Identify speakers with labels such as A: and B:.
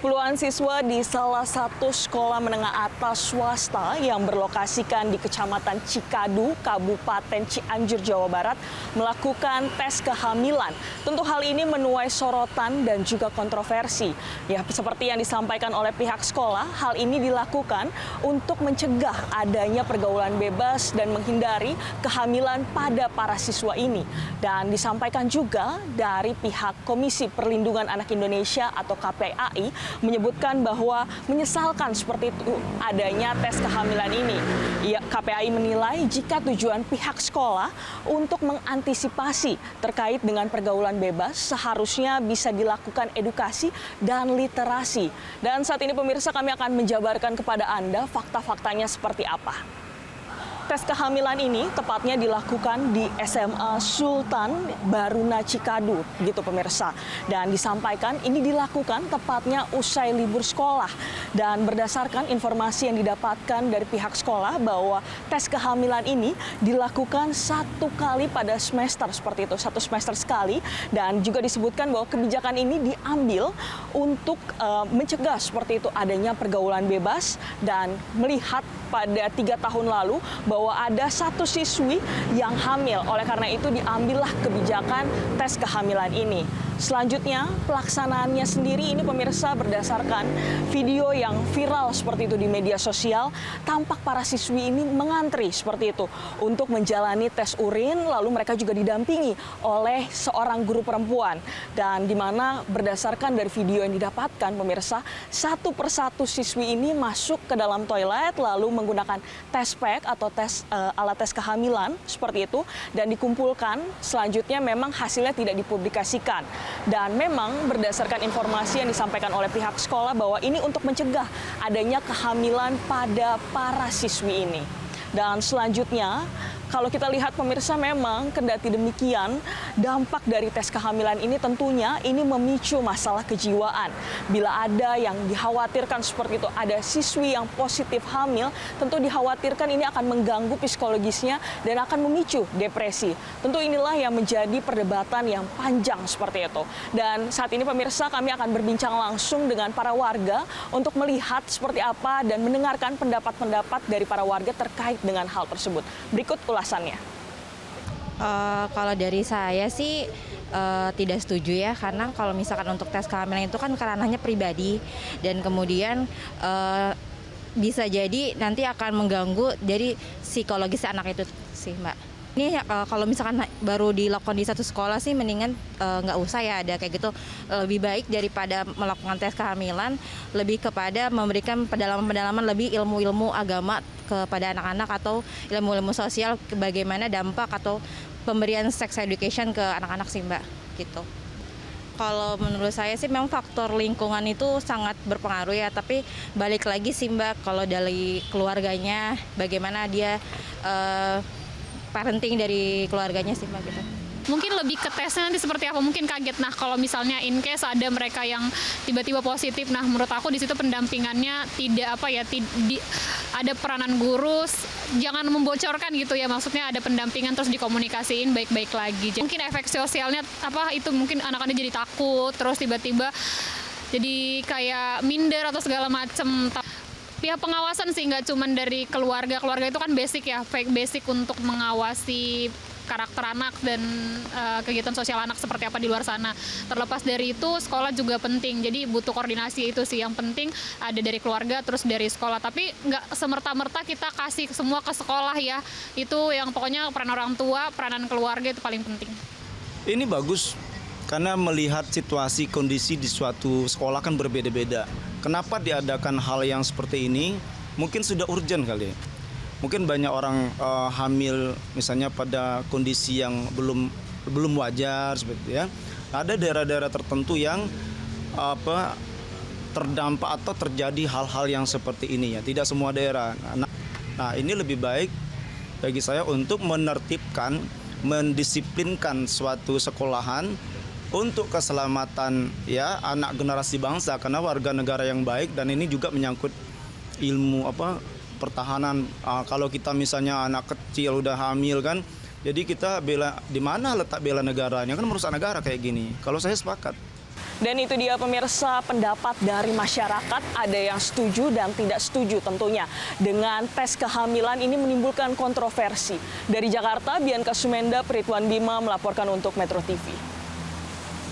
A: Puluhan siswa di salah satu sekolah menengah atas swasta yang berlokasikan di Kecamatan Cikadu, Kabupaten Cianjur, Jawa Barat, melakukan tes kehamilan. Tentu hal ini menuai sorotan dan juga kontroversi. Ya, seperti yang disampaikan oleh pihak sekolah, hal ini dilakukan untuk mencegah adanya pergaulan bebas dan menghindari kehamilan pada para siswa ini. Dan disampaikan juga dari pihak Komisi Perlindungan Anak Indonesia atau KPAI menyebutkan bahwa menyesalkan seperti itu adanya tes kehamilan ini. KPAI menilai jika tujuan pihak sekolah untuk mengantisipasi terkait dengan pergaulan bebas, seharusnya bisa dilakukan edukasi dan literasi. Dan saat ini pemirsa, kami akan menjabarkan kepada Anda fakta-faktanya seperti apa. Tes kehamilan ini tepatnya dilakukan di SMA Sultan Baruna Cikadu, gitu pemirsa. Dan disampaikan ini dilakukan tepatnya usai libur sekolah. Dan berdasarkan informasi yang didapatkan dari pihak sekolah bahwa tes kehamilan ini dilakukan 1 kali pada semester seperti itu, 1 semester sekali. Dan juga disebutkan bahwa kebijakan ini diambil untuk mencegah seperti itu adanya pergaulan bebas dan melihat pada 3 tahun lalu bahwa ada 1 siswi yang hamil. Oleh karena itu diambillah kebijakan tes kehamilan ini. Selanjutnya pelaksanaannya sendiri ini pemirsa berdasarkan video yang viral seperti itu di media sosial, tampak para siswi ini mengantri seperti itu untuk menjalani tes urin, lalu mereka juga didampingi oleh seorang guru perempuan. Dan di mana berdasarkan dari video yang didapatkan pemirsa, 1 persatu siswi ini masuk ke dalam toilet lalu menggunakan tes pack atau alat tes kehamilan seperti itu dan dikumpulkan. Selanjutnya memang hasilnya tidak dipublikasikan. Dan memang berdasarkan informasi yang disampaikan oleh pihak sekolah bahwa ini untuk mencegah adanya kehamilan pada para siswi ini. Dan selanjutnya, kalau kita lihat pemirsa, memang kendati demikian dampak dari tes kehamilan ini tentunya ini memicu masalah kejiwaan. Bila ada yang dikhawatirkan seperti itu, ada siswi yang positif hamil, tentu dikhawatirkan ini akan mengganggu psikologisnya dan akan memicu depresi. Tentu inilah yang menjadi perdebatan yang panjang seperti itu. Dan saat ini pemirsa, kami akan berbincang langsung dengan para warga untuk melihat seperti apa dan mendengarkan pendapat-pendapat dari para warga terkait dengan hal tersebut. Berikut ulasannya.
B: Kalau dari saya sih tidak setuju ya, karena kalau misalkan untuk tes kehamilan itu kan ranahnya pribadi dan kemudian bisa jadi nanti akan mengganggu dari psikologis anak itu sih, Mbak. Ini kalau misalkan baru dilakukan di satu sekolah sih mendingan nggak usah ya ada kayak gitu. Lebih baik daripada melakukan tes kehamilan, lebih kepada memberikan pendalaman-pendalaman lebih ilmu-ilmu agama kepada anak-anak atau ilmu-ilmu sosial bagaimana dampak atau pemberian sex education ke anak-anak sih, Mbak, gitu. Kalau menurut saya sih memang faktor lingkungan itu sangat berpengaruh ya, tapi balik lagi sih, Mbak, kalau dari keluarganya bagaimana dia parenting dari keluarganya sih, Mbak, gitu.
C: Mungkin lebih ke tesnya nanti seperti apa, mungkin kaget. Nah, kalau misalnya in case ada mereka yang tiba-tiba positif, nah menurut aku di situ pendampingannya tidak ada peranan guru, jangan membocorkan gitu ya, maksudnya ada pendampingan terus dikomunikasiin baik-baik lagi. Mungkin efek sosialnya itu mungkin anak-anak jadi takut, terus tiba-tiba jadi kayak minder atau segala macem. Pihak pengawasan sih, nggak cuma dari keluarga itu kan basic ya, basic untuk mengawasi karakter anak dan kegiatan sosial anak seperti apa di luar sana. Terlepas dari itu, sekolah juga penting, jadi butuh koordinasi itu sih yang penting ada dari keluarga terus dari sekolah, tapi nggak semerta-merta kita kasih semua ke sekolah ya, itu yang pokoknya peran orang tua, peranan keluarga itu paling penting.
D: Ini bagus karena melihat situasi kondisi di suatu sekolah kan berbeda-beda. Kenapa diadakan hal yang seperti ini? Mungkin sudah urgent kali ya. Mungkin banyak orang hamil misalnya pada kondisi yang belum wajar seperti itu ya. Ada daerah-daerah tertentu yang terdampak atau terjadi hal-hal yang seperti ini ya. Tidak semua daerah. Nah, ini lebih baik bagi saya untuk menertibkan, mendisiplinkan suatu sekolahan untuk keselamatan ya anak generasi bangsa, karena warga negara yang baik, dan ini juga menyangkut ilmu pertahanan. Kalau kita misalnya anak kecil udah hamil kan, jadi kita bela, di mana letak bela negaranya, kan merusak negara kayak gini. Kalau saya sepakat.
A: Dan itu dia pemirsa pendapat dari masyarakat, ada yang setuju dan tidak setuju tentunya dengan tes kehamilan ini menimbulkan kontroversi. Dari Jakarta, Bianca Sumenda, Ridwan Bima melaporkan untuk Metro TV.